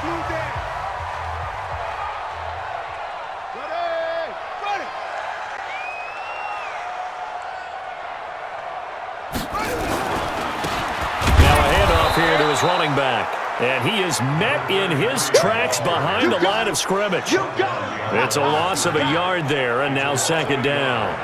Now a handoff here to his running back. And he is met in his tracks behind the line of scrimmage. It's a loss of a yard there, and now second down.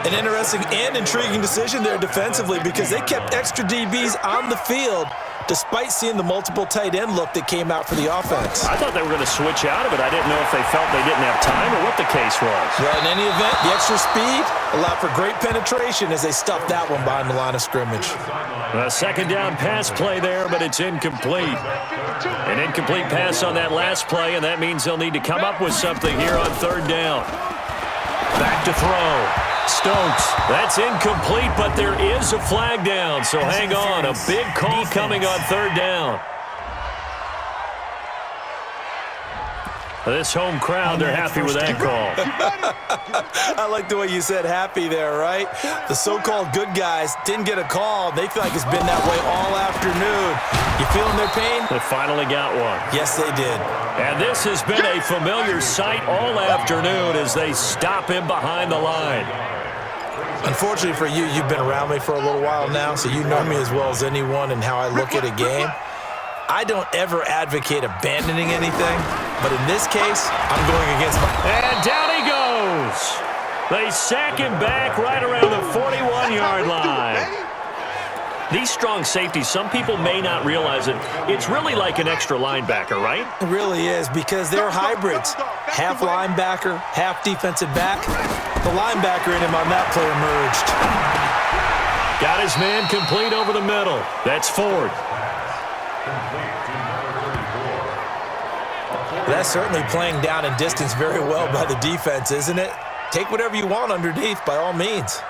An interesting and intriguing decision there defensively because they kept extra DBs on the field despite seeing the multiple tight end look that came out for the offense. I thought they were going to switch out of it. I didn't know if they felt they didn't have time or what the case was. Well, in any event, the extra speed allowed for great penetration as they stuffed that one behind the line of scrimmage. A second down pass play there, but it's incomplete. An incomplete pass on that last play, and that means they'll need to come up with something here on third down. Back to throw. Stokes, that's incomplete, but there is a flag down, so hang on. A big call coming on third down. This home crowd, they're happy with that call. I like the way you said happy there, right? The so-called good guys didn't get a call. They feel like it's been that way all afternoon. You feeling their pain? They finally got one. Yes, they did. And this has been a familiar sight all afternoon as they stop him behind the line. Unfortunately for you, you've been around me for a little while now, so you know me as well as anyone and how I look at a game. I don't ever advocate abandoning anything, but in this case, I'm going against my... And down he goes. They sack him back right around the 41-yard line. These strong safeties, some people may not realize it. It's really like an extra linebacker, right? It really is because they're hybrids. Half linebacker, half defensive back. The linebacker in him on that play emerged. Got his man complete over the middle. That's Ford. That's certainly playing down in distance very well by the defense, isn't it? Take whatever you want underneath by all means.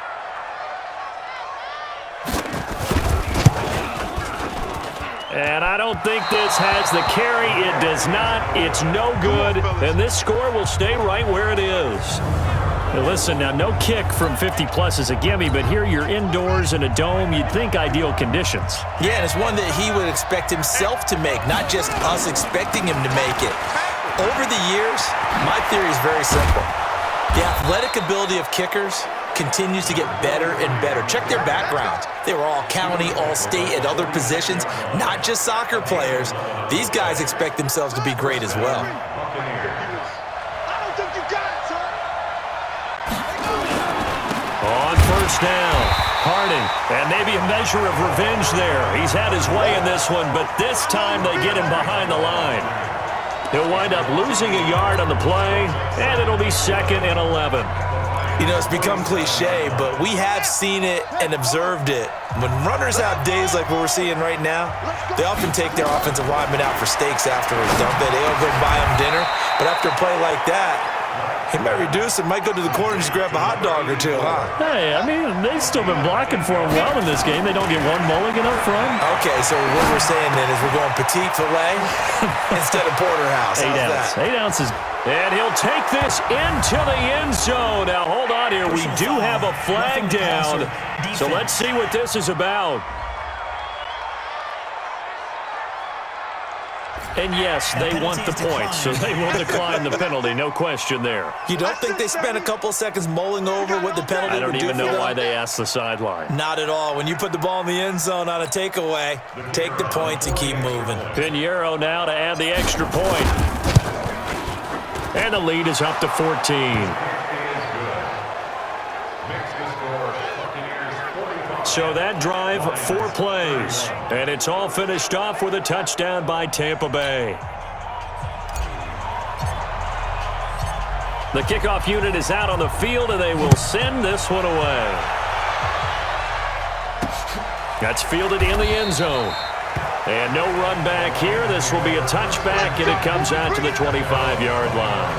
And I don't think this has the carry. It does not. It's no good. And this score will stay right where it is. Now listen, now no kick from 50-plus is a gimme, but here you're indoors in a dome. You'd think ideal conditions. Yeah, and it's one that he would expect himself to make, not just us expecting him to make it. Over the years, my theory is very simple. The athletic ability of kickers continues to get better and better. Check their backgrounds. They were all county, all state at other positions, not just soccer players. These guys expect themselves to be great as well. On first down, Harding, and maybe a measure of revenge there. He's had his way in this one, but this time they get him behind the line. He'll wind up losing a yard on the play, and it'll be 2nd and 11. You know, it's become cliche, but we have seen it and observed it. When runners have days like what we're seeing right now, they often take their offensive linemen out for steaks afterwards, don't they? They'll go buy them dinner, but after a play like that, he might reduce and might go to the corner and just grab a hot dog or two, huh? Hey, I mean, they've still been blocking for him well in this game. They don't get one mulligan up front. Okay, so what we're saying then is we're going petite filet instead of porterhouse. How's that? 8 ounces. And he'll take this into the end zone. Now, hold on here. We do have a flag down. So let's see what this is about. And yes, they want the points, so they will decline the penalty. No question there. You don't think they spent a couple seconds mulling over what the penalty would do for them? I don't even know why they asked the sideline. Not at all. When you put the ball in the end zone on a takeaway, take the points and keep moving. Pinheiro now to add the extra point. And the lead is up to 14. So that drive, 4 plays. And it's all finished off with a touchdown by Tampa Bay. The kickoff unit is out on the field, and they will send this one away. That's fielded in the end zone. And no run back here. This will be a touchback, and it comes out to the 25-yard line.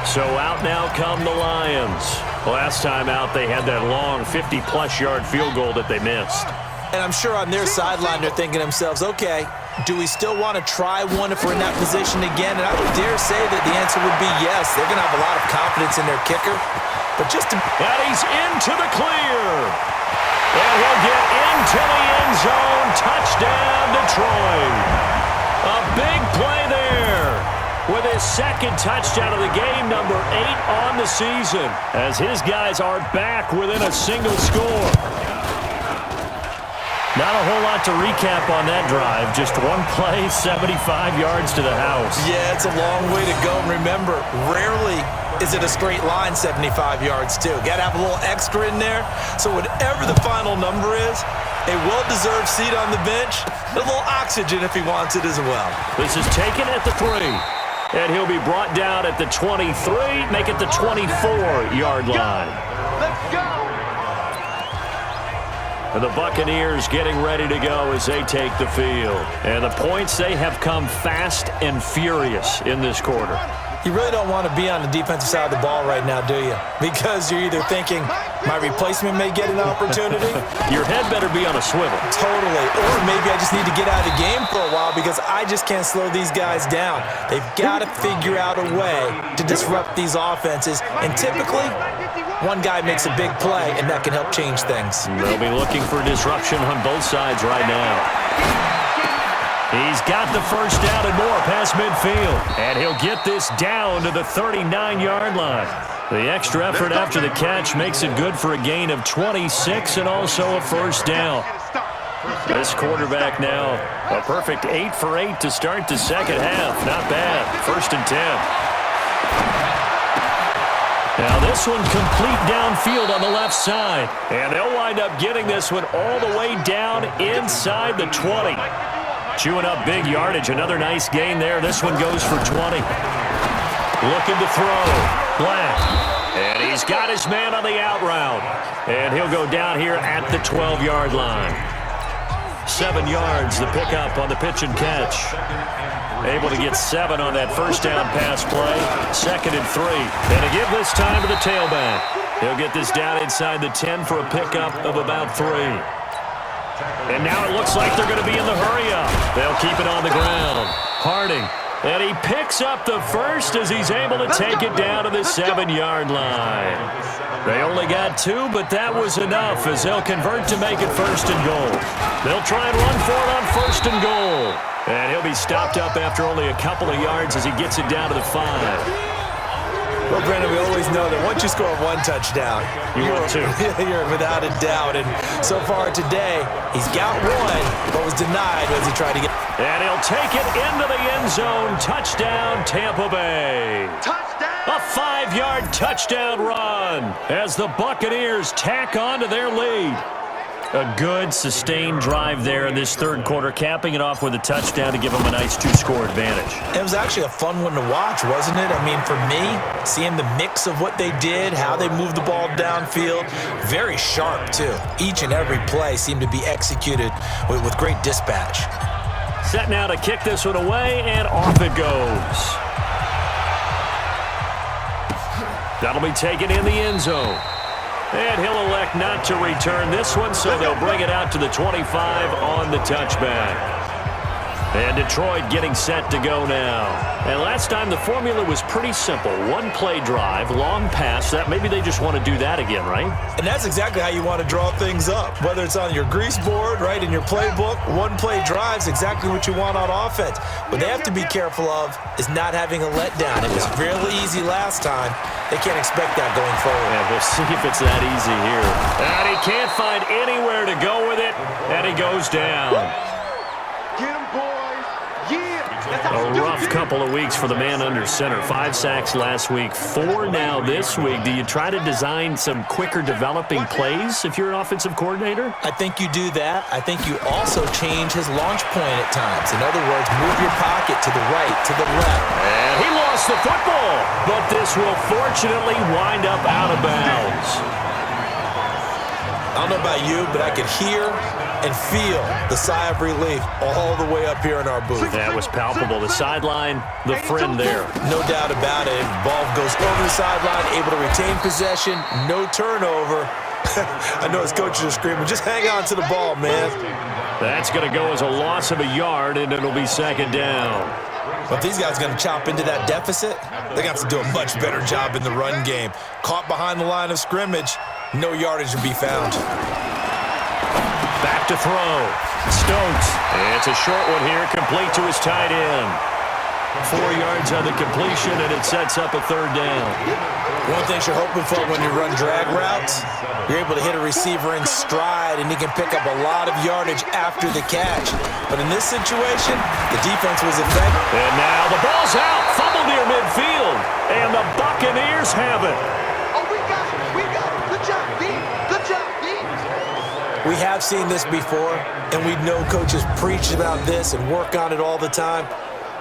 So out now come the Lions. Last time out, they had that long 50-plus yard field goal that they missed. And I'm sure on their sideline, they're thinking to themselves, okay, do we still want to try one if we're in that position again? And I would dare say that the answer would be yes. They're going to have a lot of confidence in their kicker. But just to... And he's into the clear. And he'll get into the end zone. Touchdown, Detroit. A big play there. his second touchdown of the game, number 8 on the season, as his guys are back within a single score. Not a whole lot to recap on that drive. Just one play, 75 yards to the house. Yeah, it's a long way to go. And remember, rarely is it a straight line 75 yards, too. Got to have a little extra in there. So whatever the final number is, a well-deserved seat on the bench, a little oxygen if he wants it as well. This is taken at the 3. And he'll be brought down at the 23, make it the 24-yard line. Let's go! And the Buccaneers getting ready to go as they take the field. And the points, they have come fast and furious in this quarter. You really don't want to be on the defensive side of the ball right now, do you? Because you're either thinking, my replacement may get an opportunity. Your head better be on a swivel. Totally. Or maybe I just need to get out of the game for a while because I just can't slow these guys down. They've got to figure out a way to disrupt these offenses. And typically, one guy makes a big play, and that can help change things. They'll be looking for disruption on both sides right now. He's got the first down and more past midfield. And he'll get this down to the 39-yard line. The extra effort after the catch makes it good for a gain of 26 and also a first down. This quarterback now, a perfect 8 for 8 to start the second half. Not bad. 1st and 10. Now this one complete downfield on the left side. And they'll wind up getting this one all the way down inside the 20. Chewing up big yardage. Another nice gain there. This one goes for 20. Looking to throw. Black. And he's got his man on the out route. And he'll go down here at the 12-yard line. 7 yards, the pickup on the pitch and catch. Able to get 7 on that first down pass play. 2nd and 3. And to give this time to the tailback. He'll get this down inside the 10 for a pickup of about 3. And now it looks like they're going to be in the hurry-up. They'll keep it on the ground. Harding. And he picks up the first as he's able to take it down to the 7-yard line. They only got 2, but that was enough as they'll convert to make it 1st and goal. They'll try and run for it on 1st and goal. And he'll be stopped up after only a couple of yards as he gets it down to the 5. Well, Brandon, we always know that once you score 1 touchdown, want 2. You're without a doubt. And so far today, he's got 1, but was denied as he tried to get. And he'll take it into the end zone. Touchdown, Tampa Bay. Touchdown! A 5-yard touchdown run as the Buccaneers tack on to their lead. A good, sustained drive there in this third quarter, capping it off with a touchdown to give them a nice 2-score advantage. It was actually a fun one to watch, wasn't it? I mean, for me, seeing the mix of what they did, how they moved the ball downfield, very sharp, too. Each and every play seemed to be executed with great dispatch. Set now to kick this one away, and off it goes. That'll be taken in the end zone. And he'll elect not to return this one, so they'll bring it out to the 25 on the touchback. And Detroit getting set to go now. And last time the formula was pretty simple. 1-play drive, long pass. That maybe they just want to do that again, right? And that's exactly how you want to draw things up. Whether it's on your grease board, right, in your playbook, 1-play drive's exactly what you want on offense. What they have to be careful of is not having a letdown. It was really easy last time. They can't expect that going forward. And we'll see if it's that easy here. And he can't find anywhere to go with it, and he goes down. Get him, boys. Yeah. A rough couple of weeks for the man under center. 5 sacks last week, 4 now this week. Do you try to design some quicker developing plays if you're an offensive coordinator? I think you do that. I think you also change his launch point at times. In other words, move your pocket to the right, to the left. And he lost the football, but this will fortunately wind up out of bounds. I don't know about you, but I could hear and feel the sigh of relief all the way up here in our booth. That was palpable. The sideline, the friend there. No doubt about it. Ball goes over the sideline, able to retain possession, no turnover. I know his coaches are screaming, just hang on to the ball, man. That's going to go as a loss of a yard, and it'll be 2nd down. But if these guys are going to chop into that deficit, they're going to have to do a much better job in the run game. Caught behind the line of scrimmage, no yardage to be found. Back to throw. Stokes. It's a short one here, complete to his tight end. 4 yards on the completion, and it sets up a third down. One thing you're hoping for when you run drag routes, you're able to hit a receiver in stride, and he can pick up a lot of yardage after the catch. But in this situation, the defense was effective. And now the ball's out, fumbled near midfield, and the Buccaneers have it. Oh, we got it. We got it. Good job, D. Good job, D. We have seen this before, and we know coaches preach about this and work on it all the time.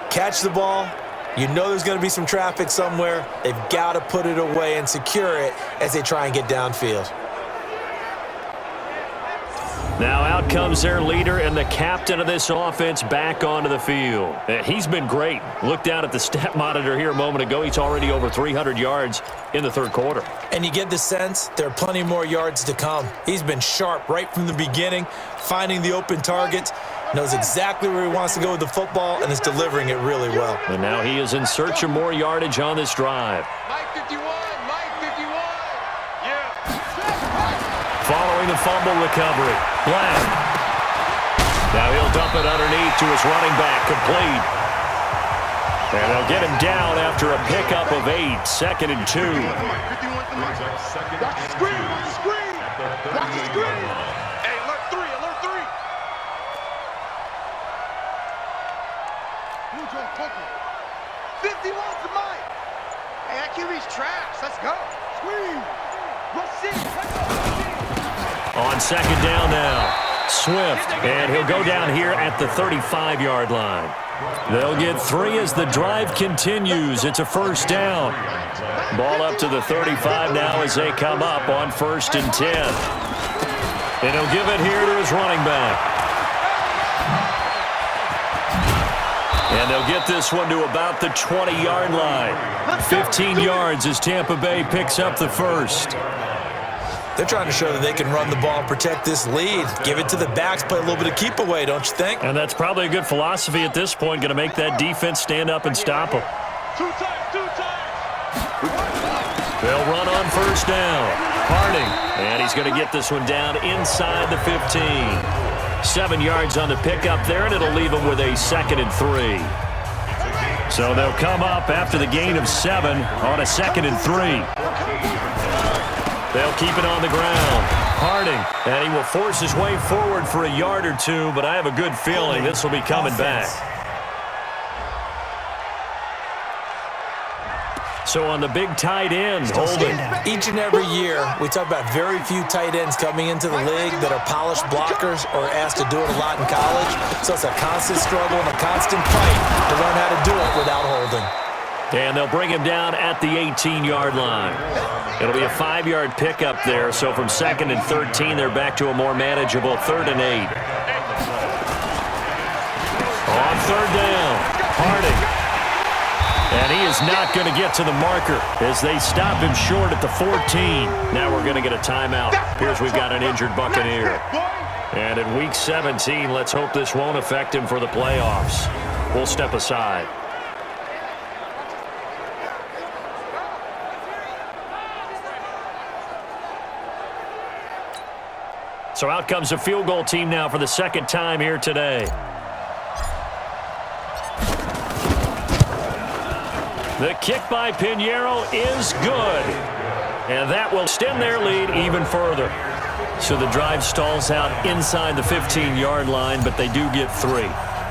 Catch the ball. You know there's going to be some traffic somewhere. They've got to put it away and secure it as they try and get downfield. Now out comes their leader and the captain of this offense back onto the field. He's been great. Look down at the stat monitor here a moment ago. He's already over 300 yards in the third quarter. And you get the sense there are plenty more yards to come. He's been sharp right from the beginning, finding the open targets, knows exactly where he wants to go with the football, and is delivering it really well. And now he is in search of more yardage on this drive. Mike 51. Mike 51. Yeah. Following the fumble recovery, Black. Now he'll dump it underneath to his running back, complete. And they'll get him down after a pickup of 8, 2nd and 2. 51 to Mike. Watch the screen. Watch the screen. Watch the screen. Hey, alert 3. Alert 3. Blue Jaw Poker. 51 to Mike. Hey, that QB's trash. Let's go. Screen. Let's see. On 2nd down now, Swift, and he'll go down here at the 35-yard line. They'll get 3 as the drive continues. It's a first down. Ball up to the 35 now as they come up on 1st and 10. And he'll give it here to his running back. And they'll get this one to about the 20-yard line. 15 yards as Tampa Bay picks up the first. They're trying to show that they can run the ball and protect this lead. Give it to the backs, play a little bit of keep away, don't you think? And that's probably a good philosophy at this point, going to make that defense stand up and stop them. 2 times. 2 times. They'll run on first down. Harding, and he's going to get this one down inside the 15. 7 yards on the pickup there, and it'll leave him with a 2nd and 3. So they'll come up after the gain of 7 on a 2nd and 3. They'll keep it on the ground. Harding, and he will force his way forward for a yard or 2, but I have a good feeling this will be coming back. So on the big tight end, Holden. Each and every year, we talk about very few tight ends coming into the league that are polished blockers or asked to do it a lot in college. So it's a constant struggle and a constant fight to learn how to do it without Holden. And they'll bring him down at the 18-yard line. It'll be a 5-yard pickup there, so from 2nd and 13, they're back to a more manageable 3rd and 8. On 3rd down, Harding. And he is not going to get to the marker as they stop him short at the 14. Now we're going to get a timeout. Here's we've got an injured Buccaneer. And in Week 17, let's hope this won't affect him for the playoffs. We'll step aside. So out comes the field goal team now for the 2nd time here today. The kick by Pinheiro is good. And that will extend their lead even further. So the drive stalls out inside the 15-yard line, but they do get 3.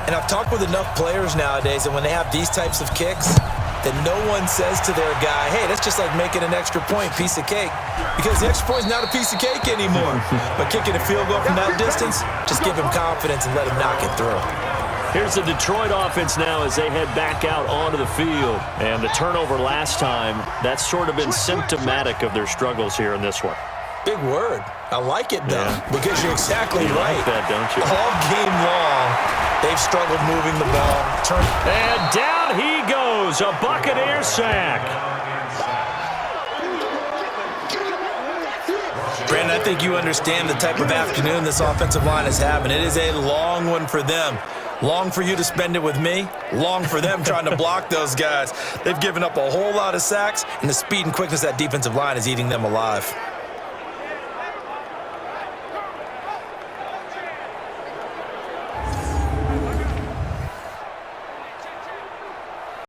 And I've talked with enough players nowadays, and when they have these types of kicks, that no one says to their guy, hey, that's just like making an extra point, piece of cake. Because the extra point is not a piece of cake anymore. But kicking a field goal from that distance, just give him confidence and let him knock it through. Here's the Detroit offense now as they head back out onto the field. And the turnover last time, that's sort of been symptomatic of their struggles here in this one. Big word. I like it, though, because you're exactly you right. Like that, don't you? All game long, they've struggled moving the ball. And down he goes, a Buccaneer sack. Brandon, I think you understand the type of afternoon this offensive line is having. It is a long one for them. Long for you to spend it with me. Long for them trying to block those guys. They've given up a whole lot of sacks, and the speed and quickness of that defensive line is eating them alive.